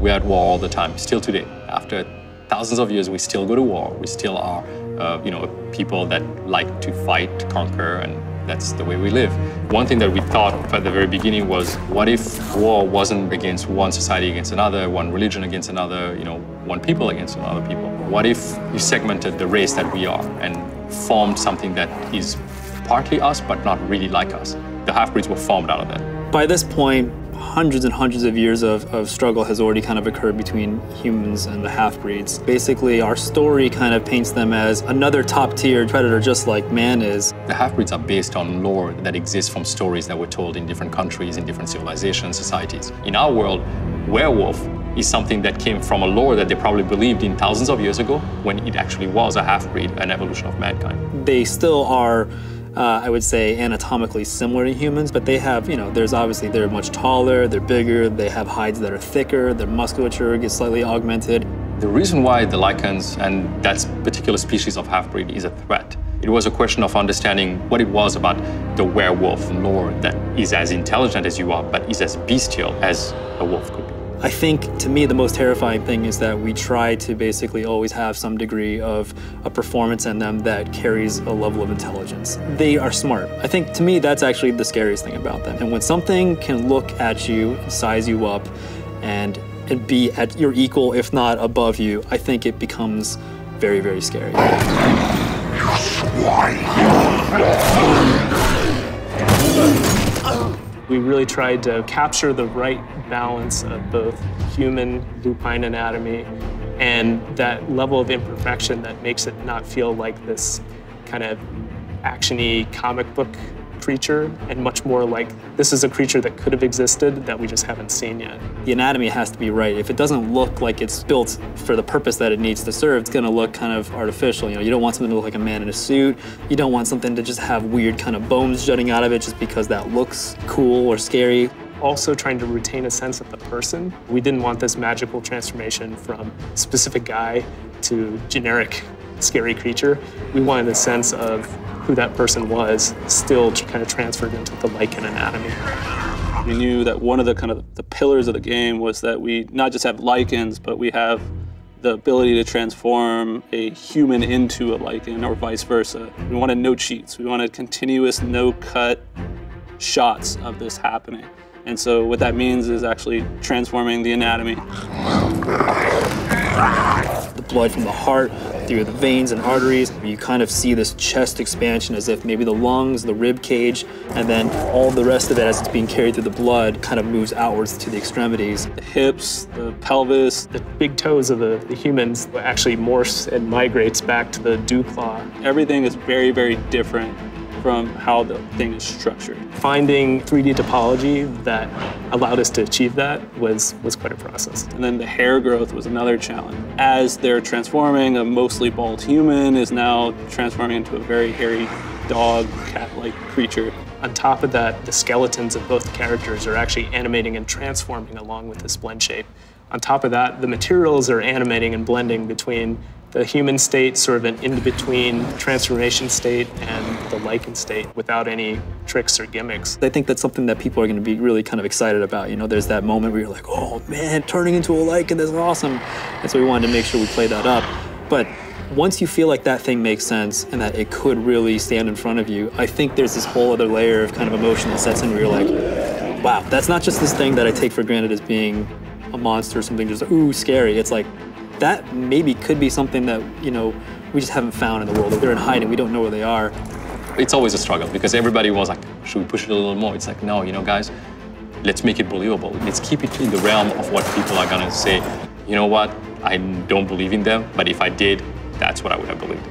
We're at war all the time, still today. After thousands of years, we still go to war. We still are, people that like to fight, to conquer, and that's the way we live. One thing that we thought at the very beginning was, what if war wasn't against one society against another, one religion against another, one people against another people? What if you segmented the race that we are and formed something that is partly us, but not really like us? The half-breeds were formed out of that. By this point, hundreds and hundreds of years of struggle has already kind of occurred between humans and the half-breeds. Basically, our story kind of paints them as another top-tier predator just like man is. The half-breeds are based on lore that exists from stories that were told in different countries, in different civilizations, societies. In our world, werewolf is something that came from a lore that they probably believed in thousands of years ago, when it actually was a half-breed, an evolution of mankind. They still are, I would say, anatomically similar to humans, but they have, they're much taller, they're bigger, they have hides that are thicker, their musculature gets slightly augmented. The reason why the lichens and that particular species of half-breed is a threat, it was a question of understanding what it was about the werewolf lore that is as intelligent as you are, but is as bestial as a wolf could be. I think, to me, the most terrifying thing is that we try to basically always have some degree of a performance in them that carries a level of intelligence. They are smart. I think, to me, that's actually the scariest thing about them. And when something can look at you, size you up, and be at your equal, if not above you, I think it becomes very, very scary. We really tried to capture the right balance of both human lupine anatomy and that level of imperfection that makes it not feel like this kind of action-y comic book creature, and much more like this is a creature that could have existed that we just haven't seen yet. The anatomy has to be right. If it doesn't look like it's built for the purpose that it needs to serve, it's gonna look kind of artificial. You don't want something to look like a man in a suit. You don't want something to just have weird kind of bones jutting out of it just because that looks cool or scary. Also trying to retain a sense of the person. We didn't want this magical transformation from specific guy to generic scary creature. We wanted a sense of who that person was, still kind of transferred into the lichen anatomy. We knew that one of the pillars of the game was that we not just have lichens, but we have the ability to transform a human into a lichen, or vice versa. We wanted no cheats. We wanted continuous, no-cut shots of this happening. And so what that means is actually transforming the anatomy. The blood from the heart through the veins and arteries. You kind of see this chest expansion as if maybe the lungs, the rib cage, and then all the rest of it as it's being carried through the blood kind of moves outwards to the extremities. The hips, the pelvis. The big toes of the humans actually morphs and migrates back to the dew claw. Everything is very, very different from how the thing is structured. Finding 3D topology that allowed us to achieve that was quite a process. And then the hair growth was another challenge. As they're transforming, a mostly bald human is now transforming into a very hairy dog, cat-like creature. On top of that, the skeletons of both characters are actually animating and transforming along with this blend shape. On top of that, the materials are animating and blending between the human state, sort of an in-between transformation state, and the lichen state without any tricks or gimmicks. I think that's something that people are going to be really kind of excited about. There's that moment where you're like, oh man, turning into a lichen, that's awesome. And so we wanted to make sure we played that up. But once you feel like that thing makes sense and that it could really stand in front of you, I think there's this whole other layer of kind of emotion that sets in where you're like, wow, that's not just this thing that I take for granted as being a monster or something just, ooh, scary. It's like, that maybe could be something that, we just haven't found in the world. They're in hiding, we don't know where they are. It's always a struggle because everybody was like, should we push it a little more? It's like, no, guys, let's make it believable. Let's keep it in the realm of what people are gonna say. You know what, I don't believe in them, but if I did, that's what I would have believed.